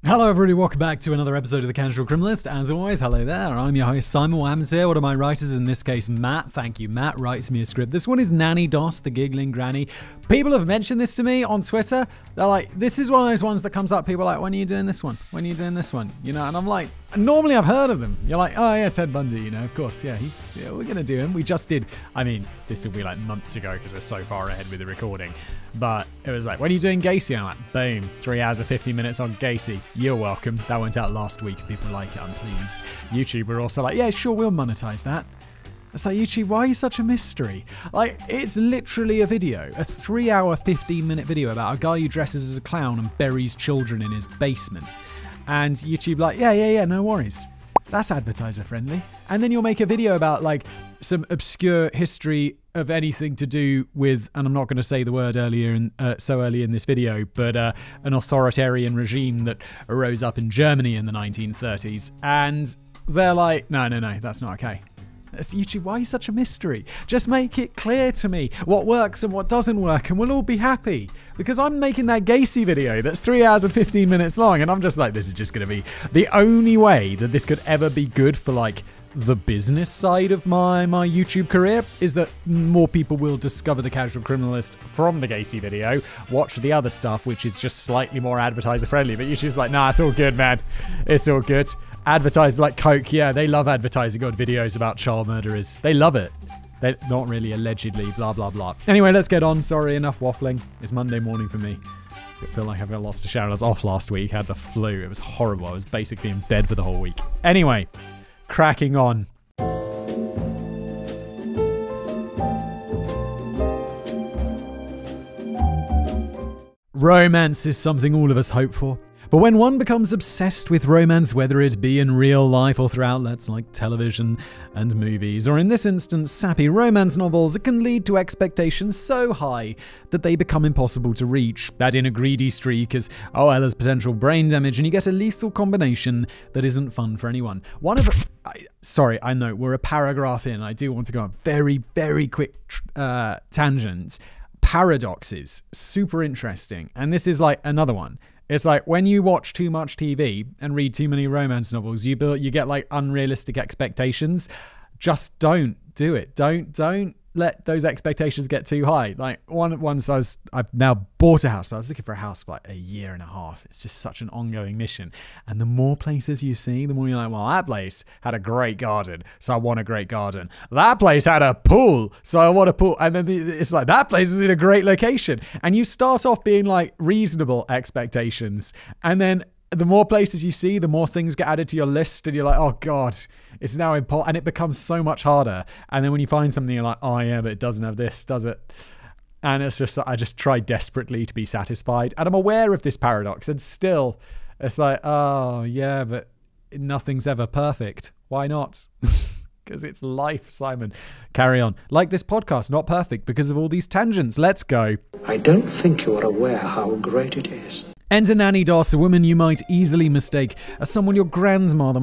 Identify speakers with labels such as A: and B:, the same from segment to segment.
A: Hello everybody, welcome back to another episode of The Casual Criminalist. As always, hello there, I'm your host Simon Wams here. One of my writers, in this case Matt, thank you Matt, writes me a script. This one is Nannie Doss, the Giggling Granny. People have mentioned this to me on Twitter. They're like, this is one of those ones that comes up, people are like, when are you doing this one? When are you doing this one? You know, and I'm like, normally I've heard of them. You're like, oh yeah, Ted Bundy, you know, of course, yeah, we're gonna do him. We just did, I mean, this will be like months ago because we're so far ahead with the recording. But it was like, when are you doing Gacy? I'm like, boom, 3 hours and 50 minutes on Gacy. You're welcome. That went out last week. People like it. I'm pleased. YouTube were also like, yeah, sure, we'll monetize that. It's like, YouTube, why are you such a mystery? Like, it's literally a video, a 3 hour, 15-minute video about a guy who dresses as a clown and buries children in his basement. And YouTube like, yeah, no worries. That's advertiser friendly. And then you'll make a video about like some obscure history of anything to do with, and I'm not going to say the word so early in this video, but an authoritarian regime that arose up in Germany in the 1930s. And they're like, no, that's not okay. That's YouTube, why are you such a mystery? Just make it clear to me what works and what doesn't work, and we'll all be happy. Because I'm making that Gacy video that's 3 hours and 15 minutes long, and I'm just like, this is just going to be the only way that this could ever be good for like the business side of my YouTube career, is that more people will discover The Casual Criminalist from the Gacy video, watch the other stuff, which is just slightly more advertiser friendly. But YouTube's like, nah, it's all good, man. It's all good. Advertise like Coke, yeah, they love advertising on videos about child murderers. They love it. They're not really, allegedly, blah, blah, blah. Anyway, let's get on. Sorry, enough waffling. It's Monday morning for me. I feel like I've got lost a shower. I was off last week, had the flu. It was horrible. I was basically in bed for the whole week. Anyway, cracking on. Romance is something all of us hope for. But when one becomes obsessed with romance, whether it be in real life or through outlets like television and movies, or in this instance, sappy romance novels, it can lead to expectations so high that they become impossible to reach. Add in a greedy streak as Ella's potential brain damage, and you get a lethal combination that isn't fun for anyone. Sorry, I know we're a paragraph in. I do want to go on a very, very quick tangent. Paradoxes, super interesting. And this is like another one. It's like when you watch too much TV and read too many romance novels, you get like unrealistic expectations. Just don't do it. Don't let those expectations get too high. Like once I've now bought a house, but I was looking for a house for like a year and a half. It's just such an ongoing mission. And the more places you see, the more you're like, well, that place had a great garden, so I want a great garden. That place had a pool, so I want a pool. And then it's like, that place was in a great location. And you start off being like reasonable expectations. And then the more places you see, the more things get added to your list, and you're like, oh God, it's now important, and it becomes so much harder. And then when you find something, you're like, oh yeah, but it doesn't have this, does it? And it's just, I just try desperately to be satisfied. And I'm aware of this paradox, and still, it's like, oh yeah, but nothing's ever perfect. Why not? Because it's life, Simon. Carry on. Like this podcast, not perfect because of all these tangents. Let's go.
B: I don't think you are aware how great it is.
A: Enter Nannie Doss, a woman you might easily mistake as someone your grandmother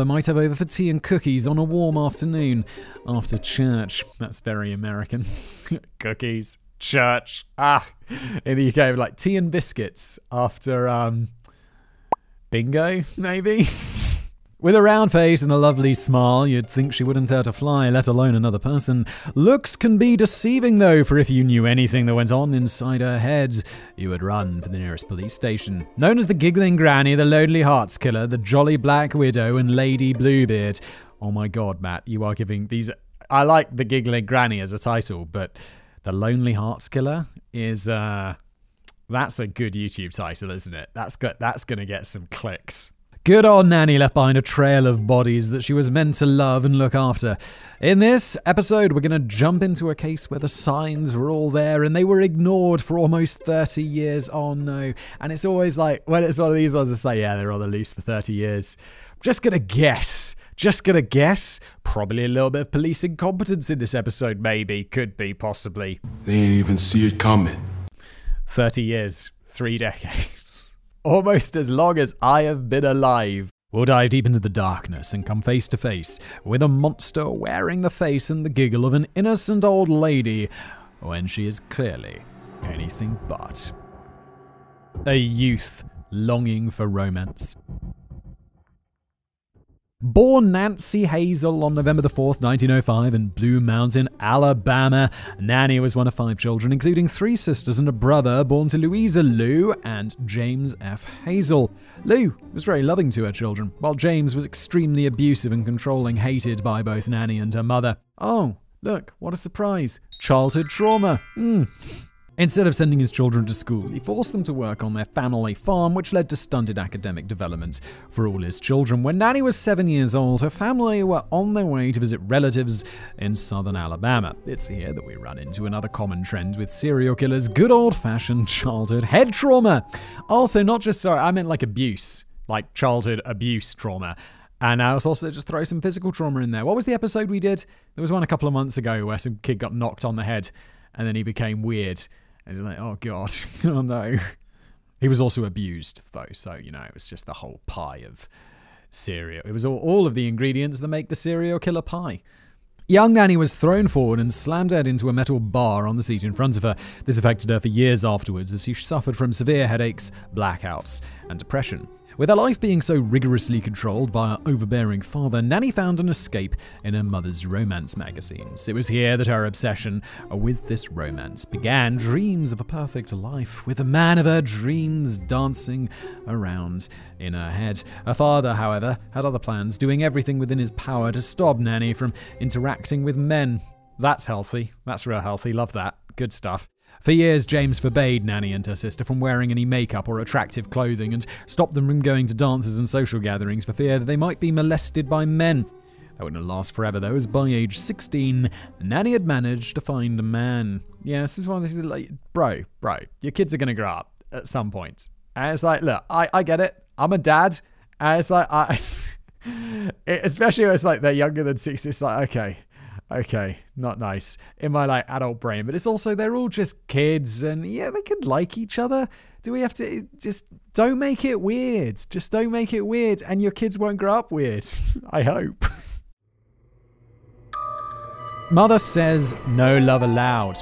A: might have over for tea and cookies on a warm afternoon after church. That's very American. Cookies, church. In the UK, like tea and biscuits after bingo, maybe? With a round face and a lovely smile, you'd think she wouldn't dare to fly, let alone another person. Looks can be deceiving though, for if you knew anything that went on inside her head, you would run for the nearest police station. Known as the Giggling Granny, the Lonely Hearts Killer, the Jolly Black Widow, and Lady Bluebeard. Oh my God, Matt, you are giving these... I like the Giggling Granny as a title, but the Lonely Hearts Killer is... that's a good YouTube title, isn't it? That's going to get some clicks. Good old Nannie left behind a trail of bodies that she was meant to love and look after. In this episode, we're going to jump into a case where the signs were all there and they were ignored for almost 30 years. Oh no. And it's always like, when it's one of these ones, it's like, yeah, they're on the loose for 30 years. Just going to guess. Probably a little bit of police incompetence in this episode, maybe. Could be, possibly.
C: They ain't even see it coming.
A: 30 years. 3 decades. Almost as long as I have been alive. We'll dive deep into the darkness and come face to face with a monster wearing the face and the giggle of an innocent old lady when she is clearly anything but. A youth longing for romance. Born Nancy Hazel on November 4th, 1905 in Blue Mountain, Alabama, Nannie was one of 5 children, including 3 sisters and a brother, born to Louisa Lou and James F. Hazel. Lou was very loving to her children, while James was extremely abusive and controlling, hated by both Nannie and her mother. Oh, look, what a surprise. Childhood trauma. Instead of sending his children to school, he forced them to work on their family farm, which led to stunted academic development for all his children. When Nannie was 7 years old, her family were on their way to visit relatives in southern Alabama. It's here that we run into another common trend with serial killers: good old-fashioned childhood head trauma. Also, not just, I meant like abuse, like childhood abuse trauma. And I was also just throw some physical trauma in there. What was the episode we did? There was one a couple of months ago where some kid got knocked on the head and then he became weird. And you're like, oh God, oh no. He was also abused though, so, it was just the whole pie of cereal. It was all of the ingredients that make the serial killer pie. Young Nannie was thrown forward and slammed head into a metal bar on the seat in front of her. This affected her for years afterwards as she suffered from severe headaches, blackouts, and depression. With her life being so rigorously controlled by her overbearing father, Nannie found an escape in her mother's romance magazines. It was here that her obsession with this romance began. Dreams of a perfect life with the man of her dreams dancing around in her head. Her father, however, had other plans, doing everything within his power to stop Nannie from interacting with men. That's healthy. That's real healthy. Love that. Good stuff. For years, James forbade Nannie and her sister from wearing any makeup or attractive clothing and stopped them from going to dances and social gatherings for fear that they might be molested by men. That wouldn't last forever, though, as by age 16, Nannie had managed to find a man. Yeah, this is one of these, like, bro, your kids are going to grow up at some point. And it's like, look, I get it. I'm a dad. And it's like, especially when it's like they're younger than 6, it's like, okay, not nice in my like adult brain, but it's also they're all just kids and yeah, they could like each other. Do we have to just don't make it weird? Just don't make it weird and your kids won't grow up weird. I hope. Mother says no love allowed.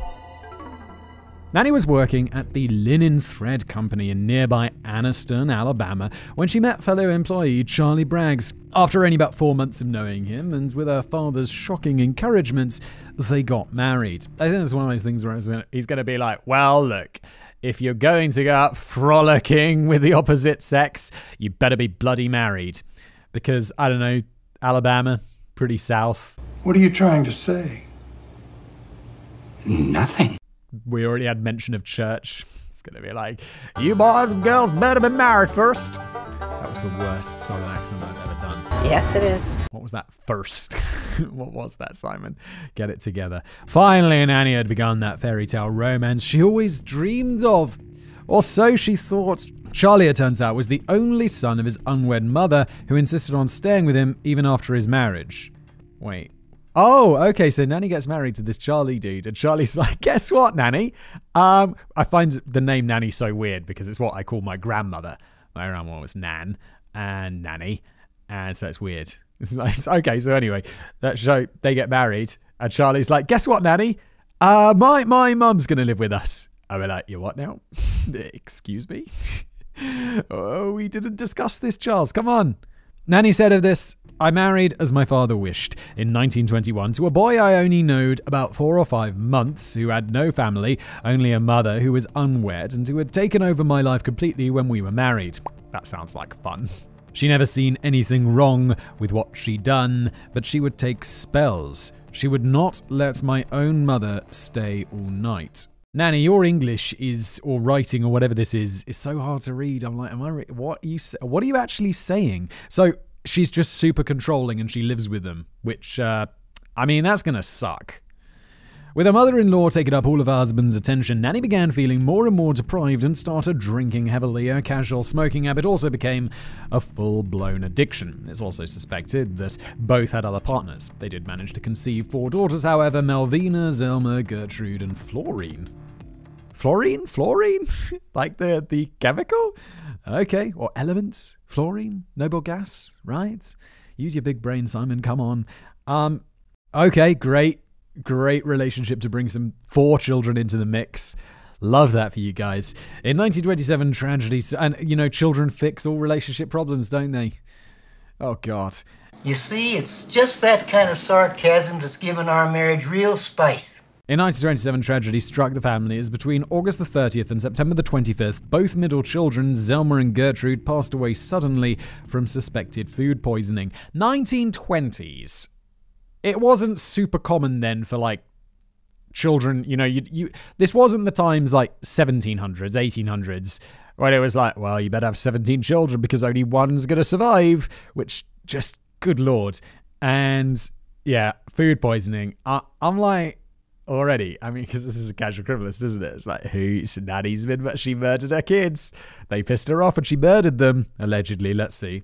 A: Nannie was working at the Linen Thread Company in nearby Anniston, Alabama, when she met fellow employee Charlie Braggs. After only about 4 months of knowing him, and with her father's shocking encouragement, they got married. I think it's one of those things where he's going to be like, well, look, if you're going to go out frolicking with the opposite sex, you better be bloody married. Because, I don't know, Alabama, pretty south.
D: What are you trying to say?
B: Nothing.
A: We already had mention of church. It's going to be like, you boys and girls better be married first. That was the worst southern accent I've ever done.
E: Yes, it is.
A: What was that first? What was that, Simon? Get it together. Finally, Nannie had begun that fairy tale romance she always dreamed of. Or so she thought. Charlie, it turns out, was the only son of his unwed mother who insisted on staying with him even after his marriage. Wait. Oh, okay, so Nannie gets married to this Charlie dude, and Charlie's like, guess what, Nannie? I find the name Nannie so weird because it's what I call my grandmother. My grandma was Nan and Nannie, and so it's weird. It's like, okay, so anyway, they get married, and Charlie's like, guess what, Nannie? My mum's gonna live with us. And we're like, you what now? Excuse me? Oh, we didn't discuss this, Charles, come on. Nannie said of this, I married as my father wished in 1921 to a boy I only knowed about 4 or 5 months who had no family, only a mother who was unwed and who had taken over my life completely when we were married. That sounds like fun. She never seen anything wrong with what she'd done, but she would take spells. She would not let my own mother stay all night. Nannie, your English or writing or whatever this is so hard to read. I'm like, what are you actually saying? So she's just super controlling and she lives with them, which, that's going to suck. With her mother-in-law taking up all of her husband's attention, Nannie began feeling more and more deprived and started drinking heavily. Her casual smoking habit also became a full-blown addiction. It's also suspected that both had other partners. They did manage to conceive 4 daughters, however, Melvina, Zelma, Gertrude, and Florine. Fluorine? Like the chemical? Okay. Or elements? Fluorine? Noble gas? Right? Use your big brain, Simon. Come on. Okay, great relationship to bring some 4 children into the mix. Love that for you guys. In 1927, tragedies, and children fix all relationship problems, don't they? Oh, God.
D: You see, it's just that kind of sarcasm that's given our marriage real spice.
A: In 1927, tragedy struck the family as between August the 30th and September the 25th, both middle children, Zelma and Gertrude, passed away suddenly from suspected food poisoning. 1920s. It wasn't super common then for, children, this wasn't the times 1700s, 1800s, when it was well, you better have 17 children because only one's going to survive, which just, good Lord. And, yeah, food poisoning. I'm already, because this is a casual criminalist, isn't it? It's she murdered her kids. They pissed her off and she murdered them, allegedly. Let's see.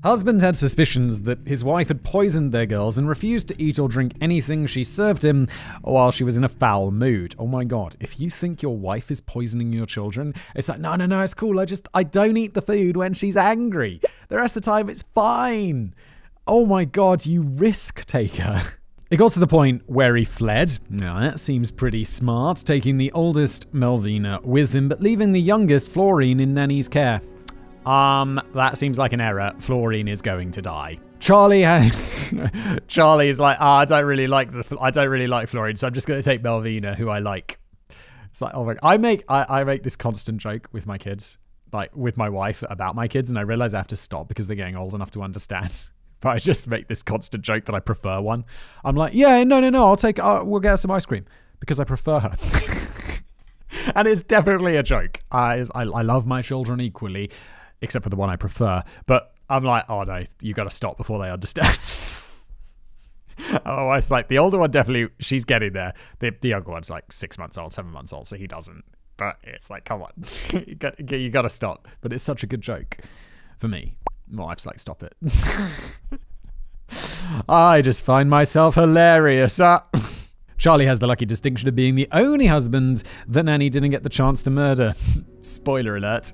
A: Husband had suspicions that his wife had poisoned their girls and refused to eat or drink anything she served him while she was in a foul mood. Oh my God, if you think your wife is poisoning your children, it's no, it's cool. I don't eat the food when she's angry. The rest of the time, it's fine. Oh my God, you risk taker. It got to the point where he fled. Now, that seems pretty smart, taking the oldest, Melvina, with him, but leaving the youngest, Florine, in Nanny's care. That seems like an error. Florine is going to die. Charlie's I don't really like Florine, so I'm just going to take Melvina, who I like. It's oh my, I make this constant joke with my kids, with my wife about my kids, and I realize I have to stop because they're getting old enough to understand. But I just make this constant joke that I prefer one. I'm no, we'll get her some ice cream because I prefer her. And it's definitely a joke. I love my children equally, except for the one I prefer. But I'm oh no, you got to stop before they understand. Oh, it's the older one definitely, she's getting there. The younger one's 6 months old, 7 months old, so he doesn't. But it's come on, you got to stop. But it's such a good joke for me. My wife's stop it. I just find myself hilarious. Charlie has the lucky distinction of being the only husband that Nanny didn't get the chance to murder. Spoiler alert.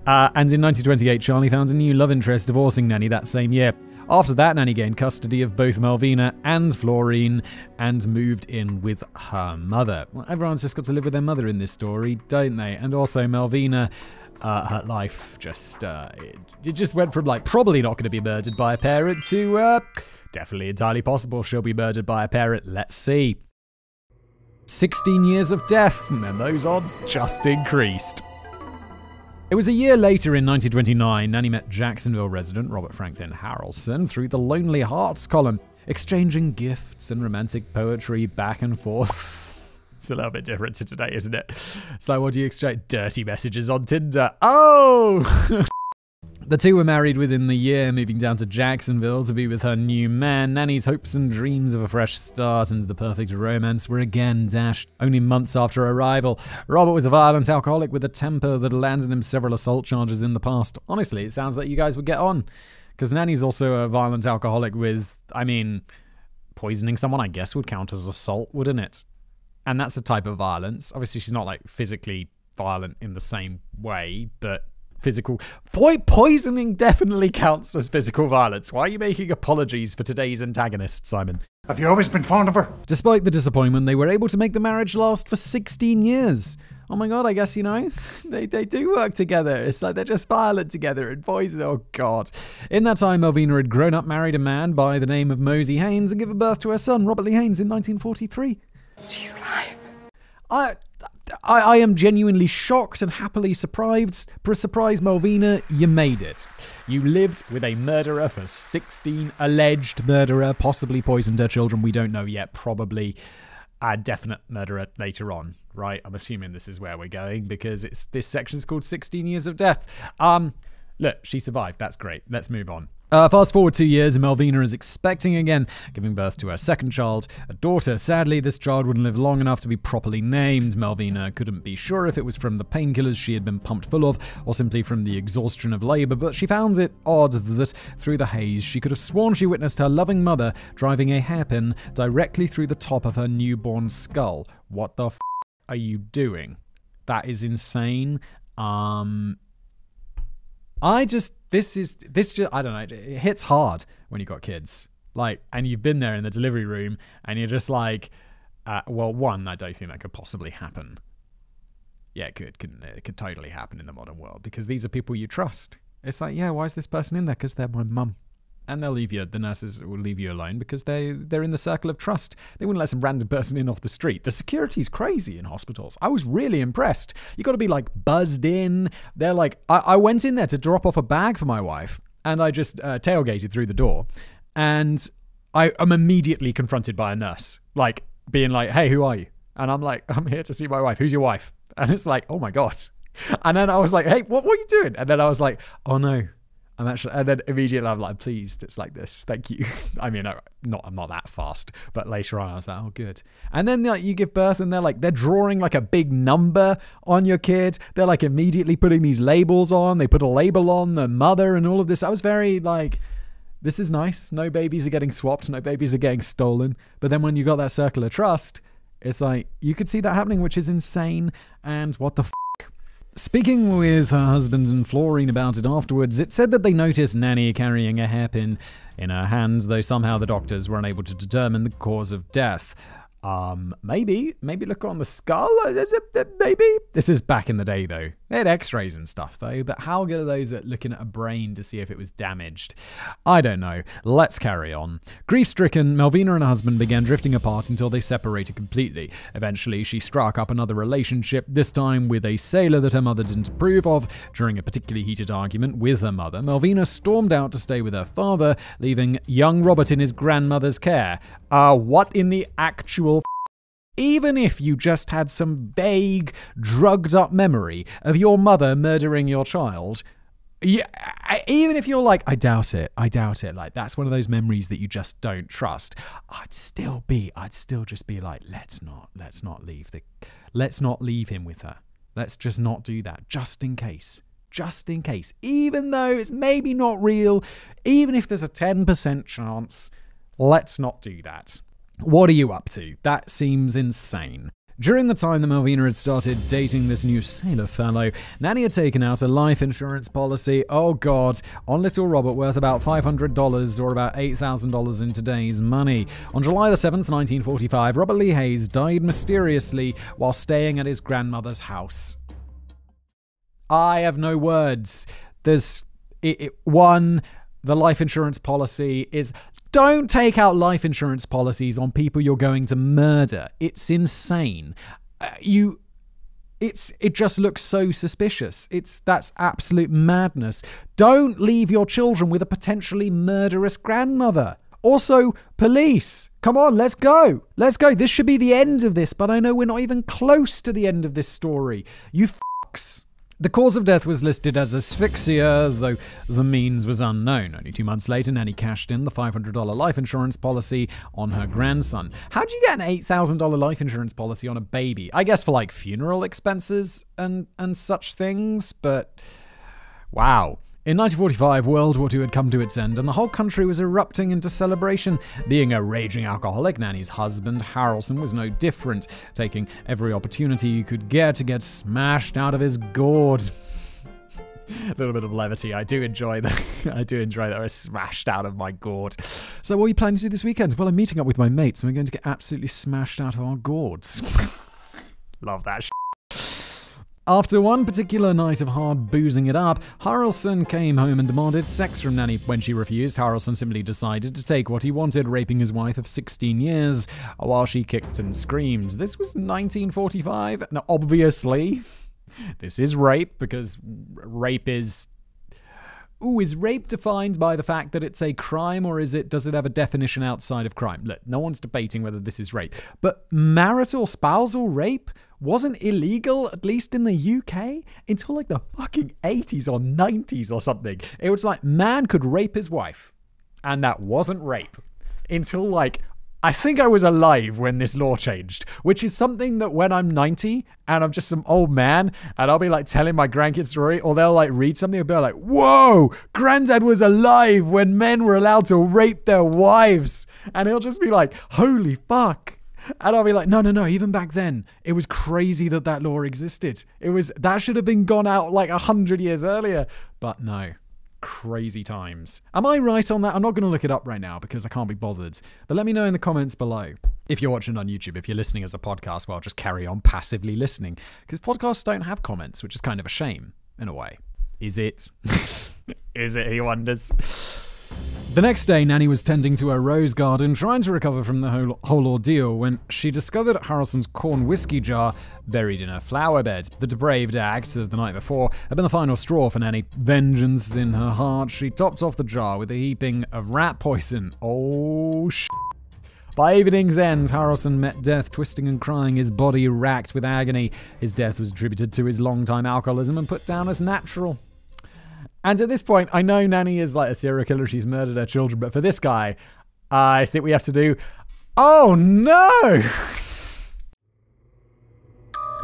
A: And in 1928, Charlie found a new love interest, divorcing Nanny that same year. After that, Nanny gained custody of both Melvina and Florine and moved in with her mother. Well, everyone's just got to live with their mother in this story, don't they? And also Melvina, her life just, it just went from probably not going to be murdered by a parent to definitely entirely possible she'll be murdered by a parent. Let's see. 16 years of death, and then those odds just increased. It was a year later in 1929, Nanny met Jacksonville resident Robert Franklin Harrelson through the Lonely Hearts column, exchanging gifts and romantic poetry back and forth. It's a little bit different to today, isn't it? It's what do you exchange? Dirty messages on Tinder. Oh! The two were married within the year, moving down to Jacksonville to be with her new man. Nanny's hopes and dreams of a fresh start and the perfect romance were again dashed only months after arrival. Robert was a violent alcoholic with a temper that landed him several assault charges in the past. Honestly, it sounds like you guys would get on. Because Nanny's also a violent alcoholic with, poisoning someone, I guess, would count as assault, wouldn't it? And that's a type of violence. Obviously, she's not physically violent in the same way, but physical poisoning definitely counts as physical violence. Why are you making apologies for today's antagonist, Simon?
E: Have you always been fond of her?
A: Despite the disappointment, they were able to make the marriage last for 16 years. Oh my God, I guess, they do work together. It's they're just violent together and poison. Oh God. In that time, Melvina had grown up, married a man by the name of Mosey Haynes and given birth to her son, Robert Lee Haynes, in 1943.
F: She's alive.
A: I am genuinely shocked and happily surprised. Melvina, you made it. You lived with a murderer for 16, alleged murderer, possibly poisoned her children. We don't know yet. Probably a definite murderer later on, right? I'm assuming this is where we're going because this section's called 16 Years of Death. Look, she survived. That's great. Let's move on. Fast forward 2 years, and Melvina is expecting again, giving birth to her second child, a daughter. Sadly, this child wouldn't live long enough to be properly named. Melvina couldn't be sure if it was from the painkillers she had been pumped full of, or simply from the exhaustion of labor, but she found it odd that, through the haze, she could have sworn she witnessed her loving mother driving a hairpin directly through the top of her newborn skull. What the f*** are you doing? That is insane. I don't know, it hits hard when you got kids. And you've been there in the delivery room and you're just one, I don't think that could possibly happen. Yeah, it could totally happen in the modern world because these are people you trust. It's like, yeah, why is this person in there? Because they're my mum. And they'll leave you, the nurses will leave you alone because they're in the circle of trust. They wouldn't let some random person in off the street. The security's crazy in hospitals. I was really impressed. You got to be like buzzed in. They're like, I went in there to drop off a bag for my wife and I just tailgated through the door and I am immediately confronted by a nurse, like being like, hey, who are you? And I'm like, I'm here to see my wife. Who's your wife? And it's like, oh my God. And then I was like, hey, what are you doing? And then I was like, oh no. And then immediately I'm like, pleased. It's like this. Thank you. I mean, I'm not that fast, but later on I was like, oh, good. And then like you give birth and they're drawing like a big number on your kid. They're like immediately putting these labels on. They put a label on the mother and all of this. I was very like, this is nice. No babies are getting swapped. No babies are getting stolen. But then when you got that circle of trust, it's like, you could see that happening, which is insane. And what the Speaking with her husband and Florine about it afterwards, it said that they noticed Nannie carrying a hairpin in her hands, though somehow the doctors were unable to determine the cause of death. Maybe look on the skull. Maybe this is back in the day though. They had x-rays and stuff though, but how good are those at looking at a brain to see if it was damaged? I don't know. Let's carry on. Grief-stricken, Malvina and her husband began drifting apart until they separated completely. Eventually, she struck up another relationship, this time with a sailor that her mother didn't approve of. During a particularly heated argument with her mother, Malvina stormed out to stay with her father, leaving young Robert in his grandmother's care. What in the actual Even if you just had some vague, drugged-up memory of your mother murdering your child, yeah, even if you're like, I doubt it, like that's one of those memories that you just don't trust, I'd still just be like, let's not leave him with her. Let's just not do that, just in case. Even though it's maybe not real, even if there's a 10% chance, let's not do that. What are you up to? That seems insane. During the time that Malvina had started dating this new sailor fellow, Nannie had taken out a life insurance policy, oh god, on little Robert worth about $500 or about $8,000 in today's money. On July the 7th, 1945, Robert Lee Hayes died mysteriously while staying at his grandmother's house. I have no words. The life insurance policy is... Don't take out life insurance policies on people you're going to murder. It's insane. It just looks so suspicious. That's absolute madness. Don't leave your children with a potentially murderous grandmother. Also, police. Come on, let's go. This should be the end of this, but I know we're not even close to the end of this story. You fucks. The cause of death was listed as asphyxia, though the means was unknown. Only 2 months later, Nannie cashed in the $500 life insurance policy on her grandson. How'd you get an $8,000 life insurance policy on a baby? I guess for like funeral expenses and such things, but wow. In 1945, World War II had come to its end and the whole country was erupting into celebration. Being a raging alcoholic, Nannie's husband, Harrelson, was no different, taking every opportunity he could get to get smashed out of his gourd. A little bit of levity. I do enjoy that. I was smashed out of my gourd. So what are you planning to do this weekend? Well, I'm meeting up with my mates and we're going to get absolutely smashed out of our gourds. Love that shit. After one particular night of hard boozing it up, Harrelson came home and demanded sex from Nannie. When she refused, Harrelson simply decided to take what he wanted, raping his wife of 16 years while she kicked and screamed. This was 1945. Now, obviously, this is rape because rape is... is rape defined by the fact that it's a crime, or does it have a definition outside of crime? Look, no one's debating whether this is rape, but spousal rape wasn't illegal, at least in the UK, until like the fucking 80s or 90s or something. It was like, man could rape his wife, and that wasn't rape. Until like, I think I was alive when this law changed, which is something that when I'm 90 and I'm just some old man and I'll be like telling my grandkids story, or they'll like read something and be like, whoa, granddad was alive when men were allowed to rape their wives. And he'll just be like, holy fuck. And I'll be like, no, even back then, it was crazy that law existed. That should have been gone out like 100 years earlier. But no. Crazy times. Am I right on that? I'm not going to look it up right now because I can't be bothered. But let me know in the comments below. If you're watching on YouTube, if you're listening as a podcast, well, just carry on passively listening. Because podcasts don't have comments, which is kind of a shame, in a way. Is it? Is it, he wonders. The next day, Nannie was tending to her rose garden, trying to recover from the whole ordeal, when she discovered Harrelson's corn whiskey jar buried in her flower bed. The depraved act of the night before had been the final straw for Nannie. Vengeance in her heart, she topped off the jar with a heaping of rat poison. Oh, By evening's end, Harrelson met death, twisting and crying, his body racked with agony. His death was attributed to his long-time alcoholism and put down as natural. And at this point, I know Nannie is like a serial killer. She's murdered her children. But for this guy, I think we have to do... Oh, no!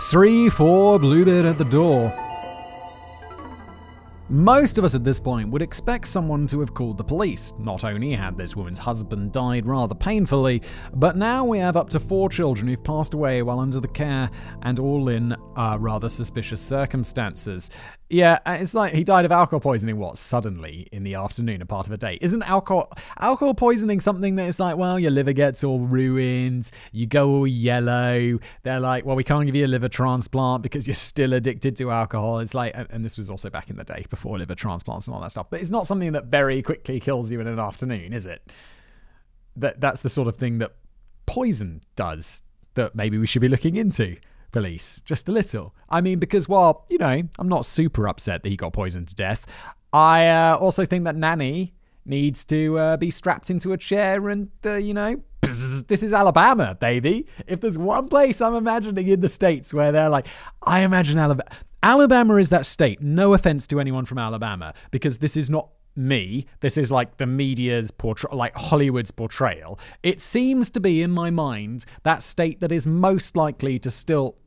A: 3-4 Bluebeard at the door. Most of us at this point would expect someone to have called the police. Not only had this woman's husband died rather painfully, but now we have up to 4 children who've passed away while under the care and all in rather suspicious circumstances. Yeah, it's like he died of alcohol poisoning, suddenly in the afternoon, a part of a day. Isn't alcohol poisoning something that is like, well, your liver gets all ruined, you go all yellow. They're like, well, we can't give you a liver transplant because you're still addicted to alcohol. It's like, and this was also back in the day before liver transplants and all that stuff. But it's not something that very quickly kills you in an afternoon, is it? That's the sort of thing that poison does that maybe we should be looking into. Police, just a little. I mean, because, well, you know, I'm not super upset that he got poisoned to death. I also think that Nannie needs to be strapped into a chair and, you know, this is Alabama, baby. If there's one place I'm imagining in the States where they're like, I imagine Alabama. Alabama is that state. No offense to anyone from Alabama, because this is not me. This is like the media's portrayal, like Hollywood's portrayal. It seems to be, in my mind, that state that is most likely to still...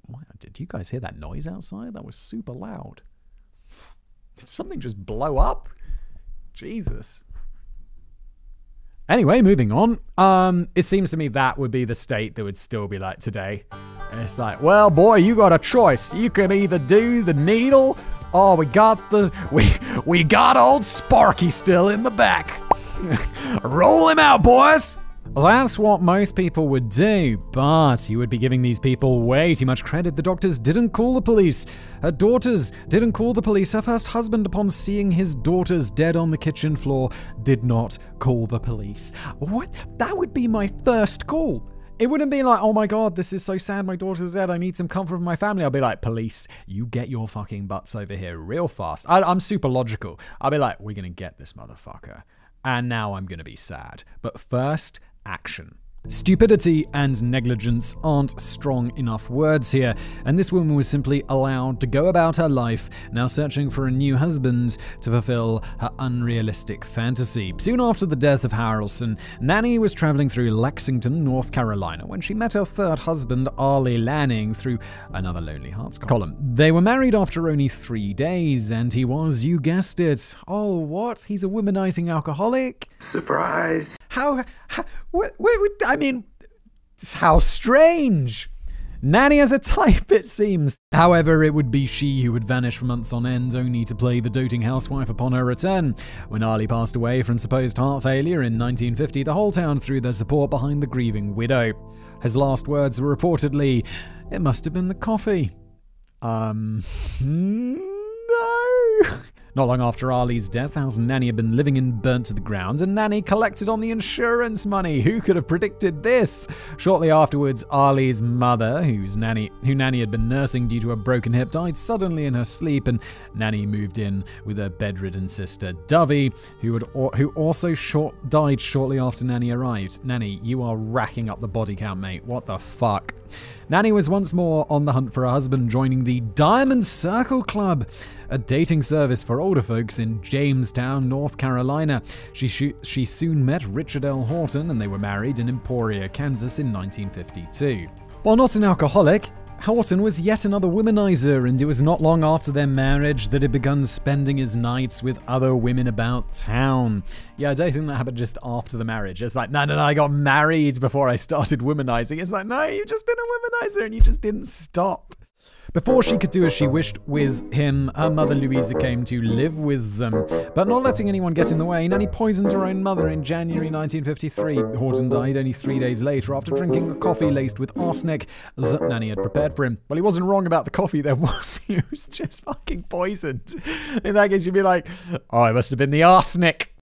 A: Wow, did you guys hear that noise outside? That was super loud. Did something just blow up? Jesus. Anyway, moving on. It seems to me that would be the state that would still be like today. And it's like, well, boy, you got a choice. You can either do the needle... Oh, we got old Sparky still in the back. Roll him out, boys. Well, that's what most people would do, but you would be giving these people way too much credit. The doctors didn't call the police. Her daughters didn't call the police. Her first husband, upon seeing his daughters dead on the kitchen floor, did not call the police. What? That would be my first call. It wouldn't be like, oh my God, this is so sad, my daughter's dead, I need some comfort from my family. I'll be like, police, you get your fucking butts over here real fast. I'm super logical. I'll be like, we're going to get this motherfucker. And now I'm going to be sad. But first, action. Stupidity and negligence aren't strong enough words here, and this woman was simply allowed to go about her life, now searching for a new husband to fulfill her unrealistic fantasy. Soon after the death of Harrelson, Nannie was traveling through Lexington, North Carolina, when she met her third husband, Arlie Lanning, through another Lonely Hearts column. They were married after only 3 days, and he was, you guessed it, oh, what? He's a womanizing alcoholic?
C: Surprise!
A: I mean, how strange. Nannie has a type, it seems. However, it would be she who would vanish for months on end, only to play the doting housewife upon her return. When Arlie passed away from supposed heart failure in 1950, the whole town threw their support behind the grieving widow. His last words were reportedly, "It must have been the coffee." No. Not long after Arlie's death, House Nannie had been living in burnt to the ground, and Nannie collected on the insurance money. Who could have predicted this? Shortly afterwards, Arlie's mother, who Nannie had been nursing due to a broken hip, died suddenly in her sleep, and Nannie moved in with her bedridden sister, Dovey, who also died shortly after Nannie arrived. Nannie, you are racking up the body count, mate. What the fuck? Nannie was once more on the hunt for a husband, joining the Diamond Circle Club, a dating service for older folks in Jamestown, North Carolina. She soon met Richard L. Horton, and they were married in Emporia, Kansas in 1952. While not an alcoholic, Horton was yet another womanizer, and it was not long after their marriage that he began spending his nights with other women about town. Yeah, I don't think that happened just after the marriage. It's like, no, I got married before I started womanizing. It's like, no, you've just been a womanizer and you just didn't stop. Before she could do as she wished with him, her mother Louisa came to live with them. But not letting anyone get in the way, Nannie poisoned her own mother in January 1953. Horton died only 3 days later after drinking a coffee laced with arsenic that Nannie had prepared for him. Well, he wasn't wrong about the coffee there, was he? It was just fucking poisoned. In that case, you'd be like, oh, it must have been the arsenic.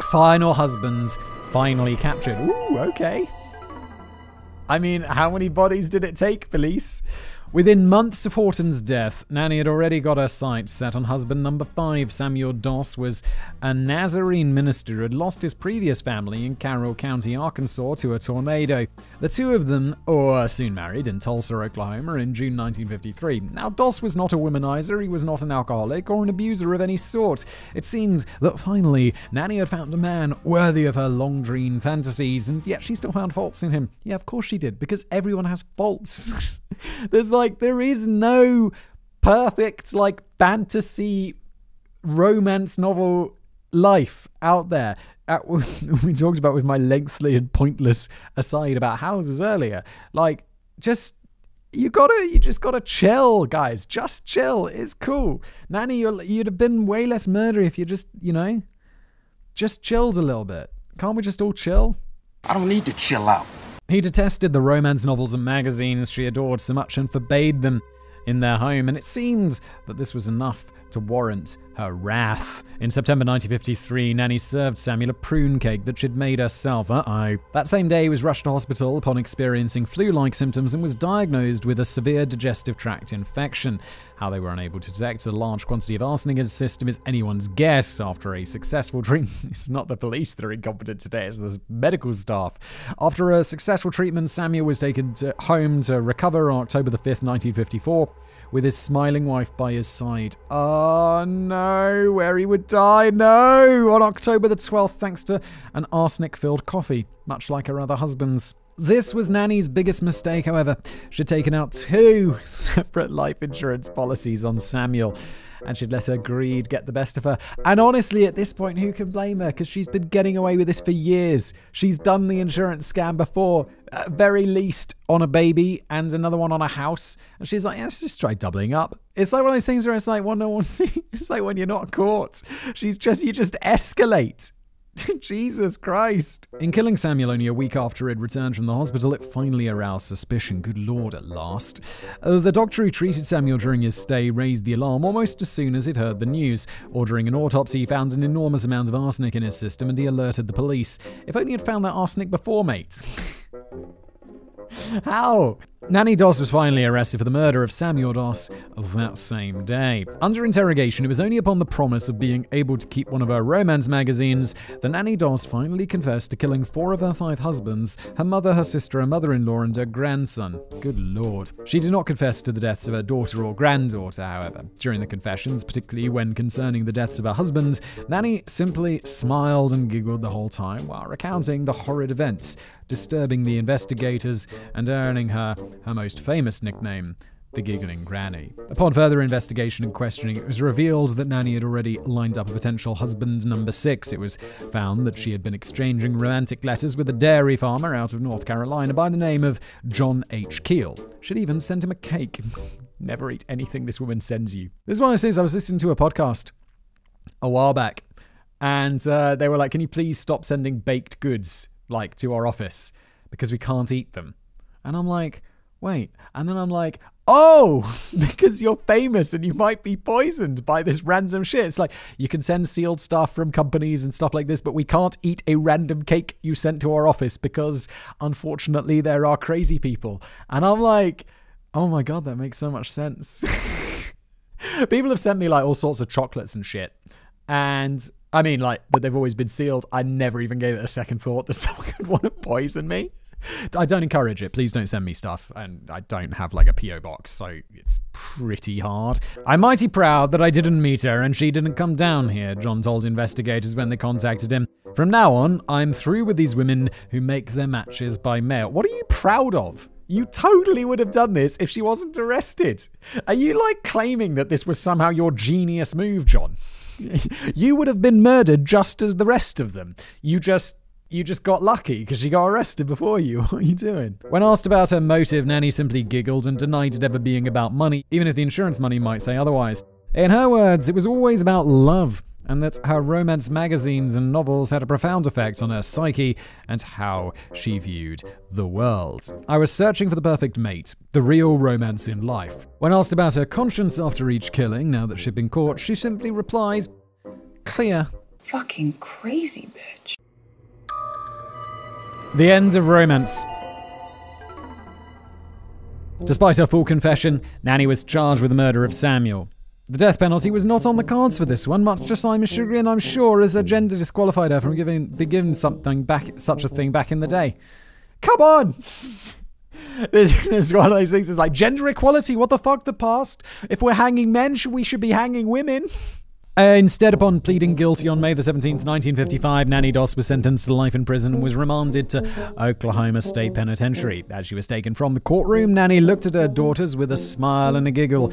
A: Final husband finally captured. Ooh, okay. I mean, how many bodies did it take, police? Within months of Horton's death, Nannie had already got her sights set on husband number 5. Samuel Doss was a Nazarene minister who had lost his previous family in Carroll County, Arkansas to a tornado. The two of them were soon married in Tulsa, Oklahoma in June 1953. Now, Doss was not a womanizer, he was not an alcoholic or an abuser of any sort. It seemed that finally, Nannie had found a man worthy of her long-dreamed fantasies, and yet she still found faults in him. Yeah, of course she did, because everyone has faults. There is no perfect, fantasy romance novel life out there. We talked about with my lengthy and pointless aside about houses earlier. You just gotta chill, guys. Just chill. It's cool. Nannie, you'd have been way less murder if you just chilled a little bit. Can't we just all chill?
E: I don't need to chill out.
A: He detested the romance novels and magazines she adored so much and forbade them in their home, and it seemed that this was enough to warrant her wrath. In September 1953, Nannie served Samuel a prune cake that she'd made herself. That same day, he was rushed to hospital upon experiencing flu-like symptoms and was diagnosed with a severe digestive tract infection. How they were unable to detect a large quantity of arsenic in his system is anyone's guess. After a successful treatment, it's not the police that are incompetent today, it's the medical staff. After a successful treatment, Samuel was taken home to recover on October the 5th, 1954. With his smiling wife by his side. Oh no, where he would die, no! On October the 12th, thanks to an arsenic-filled coffee, much like her other husbands. This was Nannie's biggest mistake, however. She'd taken out 2 separate life insurance policies on Samuel, and she'd let her greed get the best of her. And honestly, at this point, who can blame her? Because she's been getting away with this for years. She's done the insurance scam before, at very least on a baby and another one on a house. And she's like, yeah, let's just try doubling up. It's like one of those things where it's like, well, no one sees. It's like when you're not caught. You just escalate. Jesus Christ. In killing Samuel only a week after he'd returned from the hospital, it finally aroused suspicion. Good Lord, at last. The doctor who treated Samuel during his stay raised the alarm almost as soon as he'd heard the news. Ordering an autopsy, he found an enormous amount of arsenic in his system and he alerted the police. If only he'd found that arsenic before, mate. How? Nannie Doss was finally arrested for the murder of Samuel Doss that same day. Under interrogation, it was only upon the promise of being able to keep one of her romance magazines that Nannie Doss finally confessed to killing 4 of her 5 husbands, her mother, her sister, her mother-in-law, and her grandson. Good Lord. She did not confess to the deaths of her daughter or granddaughter, however. During the confessions, particularly when concerning the deaths of her husband, Nannie simply smiled and giggled the whole time while recounting the horrid events, disturbing the investigators and earning her most famous nickname, the Giggling Granny. Upon further investigation and questioning, it was revealed that Nannie had already lined up a potential husband number 6. It was found that she had been exchanging romantic letters with a dairy farmer out of North Carolina by the name of John H. Keel. She'd even sent him a cake. Never eat anything this woman sends you. This is one of those things. I was listening to a podcast a while back, and they were like, can you please stop sending baked goods to our office because we can't eat them? And I'm like, wait. And then I'm like, oh, because you're famous and you might be poisoned by this random shit. It's like, you can send sealed stuff from companies and stuff like this, but we can't eat a random cake you sent to our office because, unfortunately, there are crazy people. And I'm like, oh my God, that makes so much sense. People have sent me all sorts of chocolates and shit. And I mean, but they've always been sealed. I never even gave it a second thought that someone could want to poison me. I don't encourage it. Please don't send me stuff. And I don't have a P.O. box, so it's pretty hard. I'm mighty proud that I didn't meet her and she didn't come down here, John told investigators when they contacted him. From now on, I'm through with these women who make their matches by mail. What are you proud of? You totally would have done this if she wasn't arrested. Are you claiming that this was somehow your genius move, John? You would have been murdered just as the rest of them. You just You just got lucky because she got arrested before you. What are you doing? When asked about her motive, Nannie simply giggled and denied it ever being about money, even if the insurance money might say otherwise. In her words, it was always about love, and that her romance magazines and novels had a profound effect on her psyche and how she viewed the world. I was searching for the perfect mate, the real romance in life. When asked about her conscience after each killing, now that she'd been caught, she simply replied, clear.
F: Fucking crazy bitch.
A: The end of romance. Despite her full confession, Nannie was charged with the murder of Samuel. The death penalty was not on the cards for this one, much to Simon's chagrin, I'm sure, as her gender disqualified her from being given such a thing back in the day. Come on! This is one of those things, it's like, gender equality, what the fuck, the past? If we're hanging men, we should be hanging women. Instead, upon pleading guilty on May the 17th, 1955, Nannie Doss was sentenced to life in prison and was remanded to Oklahoma State Penitentiary. As she was taken from the courtroom, Nannie looked at her daughters with a smile and a giggle.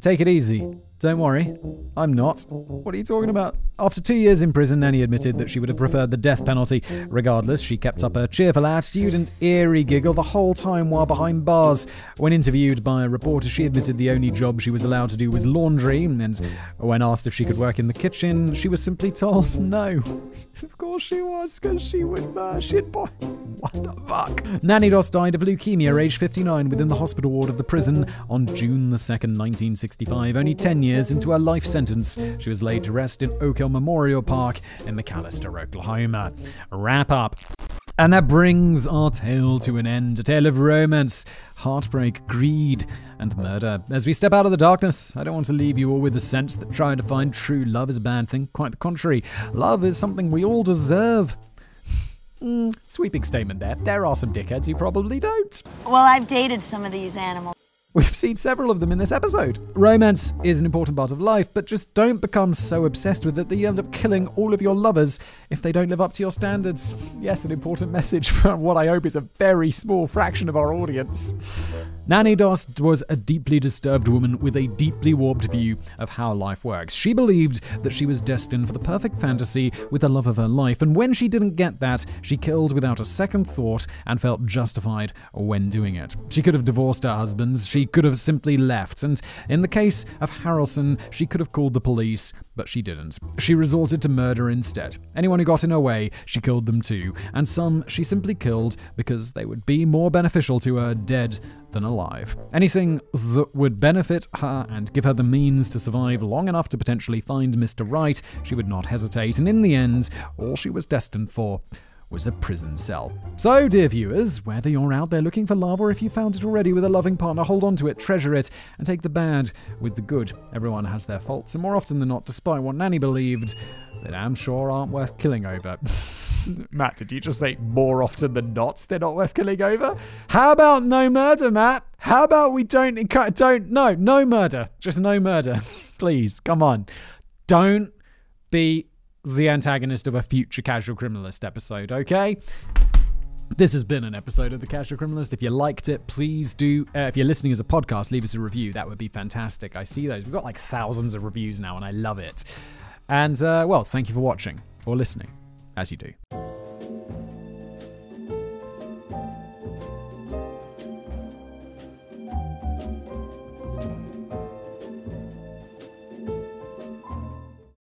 A: Take it easy. Don't worry. I'm not. What are you talking about? After 2 years in prison, Nannie admitted that she would have preferred the death penalty. Regardless, she kept up her cheerful attitude and eerie giggle the whole time while behind bars. When interviewed by a reporter, she admitted the only job she was allowed to do was laundry, and when asked if she could work in the kitchen, she was simply told no. Of course she was, because she would shit boy. What the fuck? Nannie Doss died of leukemia, aged 59, within the hospital ward of the prison on June the 2nd, 1965, only 10 years into her life sentence. She was laid to rest in Oak Hill Memorial Park in McAlester, Oklahoma. Wrap up. And that brings our tale to an end. A tale of romance, heartbreak, greed, and murder. As we step out of the darkness, I don't want to leave you all with the sense that trying to find true love is a bad thing. Quite the contrary. Love is something we all deserve. Sweeping statement there. There are some dickheads who probably don't.
G: Well, I've dated some of these animals.
A: We've seen several of them in this episode. Romance is an important part of life, but just don't become so obsessed with it that you end up killing all of your lovers if they don't live up to your standards. Yes, an important message for what I hope is a very small fraction of our audience. Nannie Doss was a deeply disturbed woman with a deeply warped view of how life works. She believed that she was destined for the perfect fantasy with the love of her life, and when she didn't get that, she killed without a second thought and felt justified when doing it. She could have divorced her husbands, she could have simply left, and in the case of Harrelson, she could have called the police, but she didn't. She resorted to murder instead. Anyone who got in her way, she killed them too, and some she simply killed because they would be more beneficial to her dead than alive. Anything that would benefit her and give her the means to survive long enough to potentially find Mr. Right, she would not hesitate, and in the end, all she was destined for was a prison cell. So, dear viewers, whether you're out there looking for love or if you found it already with a loving partner, hold on to it, treasure it, and take the bad with the good. Everyone has their faults, and more often than not, despite what Nannie believed, they damn sure aren't worth killing over. Matt, did you just say more often than not they're not worth killing over? How about no murder, Matt? How about we no murder. Just no murder. Please, come on. Don't be the antagonist of a future Casual Criminalist episode, okay? This has been an episode of The Casual Criminalist. If you liked it, please do, if you're listening as a podcast, leave us a review. That would be fantastic. I see those. We've got like thousands of reviews now, and I love it. And, well, thank you for watching or listening, as you do.